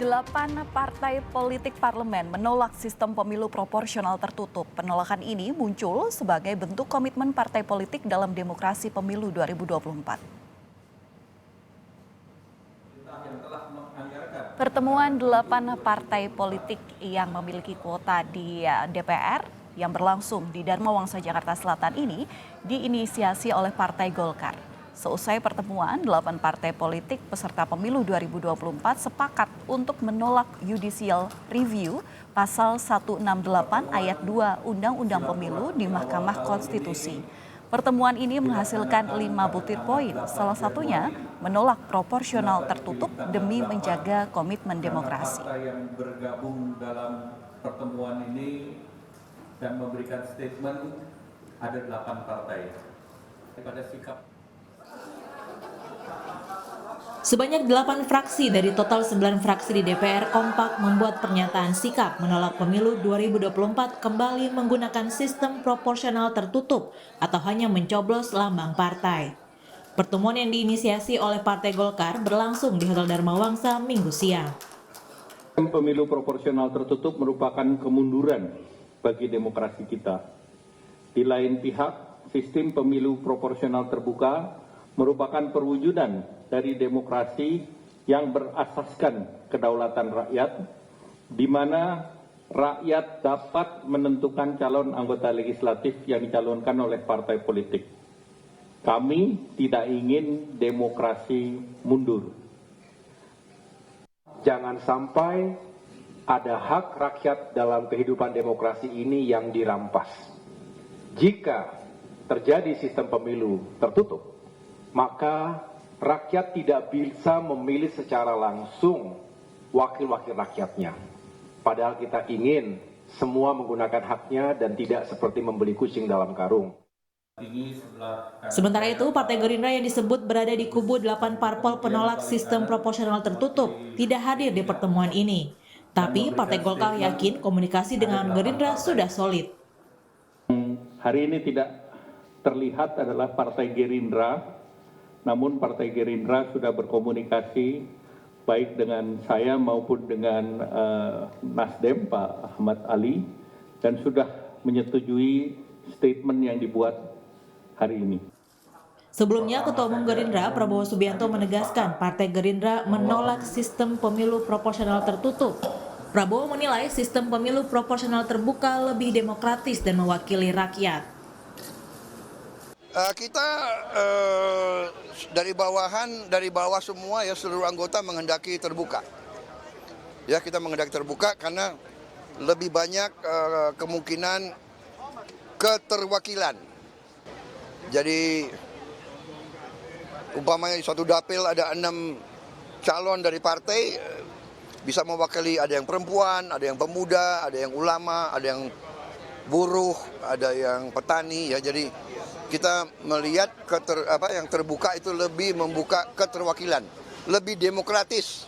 8 partai politik parlemen menolak sistem pemilu proporsional tertutup. Penolakan ini muncul sebagai bentuk komitmen partai politik dalam demokrasi pemilu 2024. Pertemuan 8 partai politik yang memiliki kuota di DPR yang berlangsung di Dharma Wangsa Jakarta Selatan ini diinisiasi oleh Partai Golkar. Seusai pertemuan, 8 partai politik peserta pemilu 2024 sepakat untuk menolak judicial review pasal 168 ayat 2 Undang-Undang Pemilu di Mahkamah Konstitusi. Pertemuan ini menghasilkan 5 butir poin, salah satunya menolak proporsional tertutup demi menjaga komitmen demokrasi. Partai yang bergabung dalam pertemuan ini dan memberikan statement ada 8 partai. Pada sikap Sebanyak 8 fraksi dari total 9 fraksi di DPR kompak membuat pernyataan sikap menolak pemilu 2024 kembali menggunakan sistem proporsional tertutup atau hanya mencoblos lambang partai. Pertemuan yang diinisiasi oleh Partai Golkar berlangsung di Hotel Dharma Wangsa Minggu siang. Pemilu proporsional tertutup merupakan kemunduran bagi demokrasi kita. Di lain pihak, sistem pemilu proporsional terbuka merupakan perwujudan dari demokrasi yang berasaskan kedaulatan rakyat, di mana rakyat dapat menentukan calon anggota legislatif yang dicalonkan oleh partai politik. Kami tidak ingin demokrasi mundur. Jangan sampai ada hak rakyat dalam kehidupan demokrasi ini yang dirampas. Jika terjadi sistem pemilu tertutup, maka rakyat tidak bisa memilih secara langsung wakil-wakil rakyatnya. Padahal kita ingin semua menggunakan haknya dan tidak seperti membeli kucing dalam karung. Sementara itu, Partai Gerindra yang disebut berada di kubu 8 parpol penolak sistem proporsional tertutup tidak hadir di pertemuan ini. Tapi Partai Golkar yakin komunikasi dengan Gerindra sudah solid. Hari ini tidak terlihat adalah Partai Gerindra, namun Partai Gerindra sudah berkomunikasi baik dengan saya maupun dengan Nasdem Pak Ahmad Ali dan sudah menyetujui statement yang dibuat hari ini. Sebelumnya, Ketua Umum Gerindra Prabowo Subianto menegaskan Partai Gerindra menolak sistem pemilu proporsional tertutup. Prabowo menilai sistem pemilu proporsional terbuka lebih demokratis dan mewakili rakyat. Kita dari bawah semua ya seluruh anggota menghendaki terbuka. Ya, kita menghendaki terbuka karena lebih banyak kemungkinan keterwakilan. Jadi umpamanya di suatu dapil ada 6 calon dari partai, bisa mewakili, ada yang perempuan, ada yang pemuda, ada yang ulama, ada yang buruh, ada yang petani ya. Jadi kita melihat yang terbuka itu lebih membuka keterwakilan, lebih demokratis.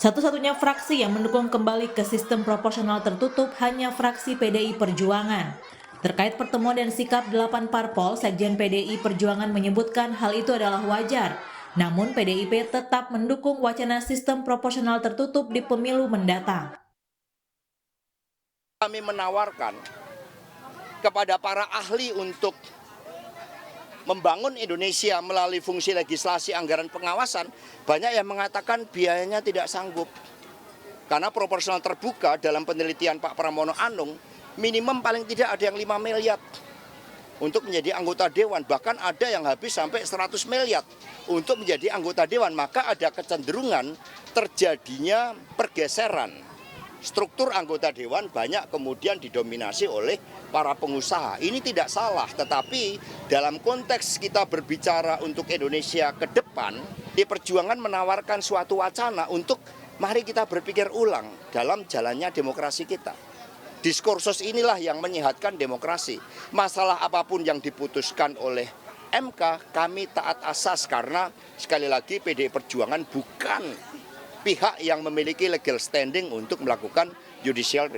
Satu-satunya fraksi yang mendukung kembali ke sistem proporsional tertutup hanya fraksi PDI Perjuangan. Terkait pertemuan dan sikap 8 parpol, Sekjen PDI Perjuangan menyebutkan hal itu adalah wajar. Namun PDIP tetap mendukung wacana sistem proporsional tertutup di pemilu mendatang. Kami menawarkan kepada para ahli untuk membangun Indonesia melalui fungsi legislasi, anggaran, pengawasan, banyak yang mengatakan biayanya tidak sanggup. Karena proporsional terbuka dalam penelitian Pak Pramono Anung, minimum paling tidak ada yang 5 miliar untuk menjadi anggota dewan. Bahkan ada yang habis sampai 100 miliar untuk menjadi anggota dewan. Maka ada kecenderungan terjadinya pergeseran. Struktur anggota dewan banyak kemudian didominasi oleh para pengusaha. Ini tidak salah, tetapi dalam konteks kita berbicara untuk Indonesia ke depan, di Perjuangan menawarkan suatu wacana untuk mari kita berpikir ulang dalam jalannya demokrasi kita. Diskursus inilah yang menyehatkan demokrasi. Masalah apapun yang diputuskan oleh MK, kami taat asas karena sekali lagi PDI Perjuangan bukan pihak yang memiliki legal standing untuk melakukan judicial review.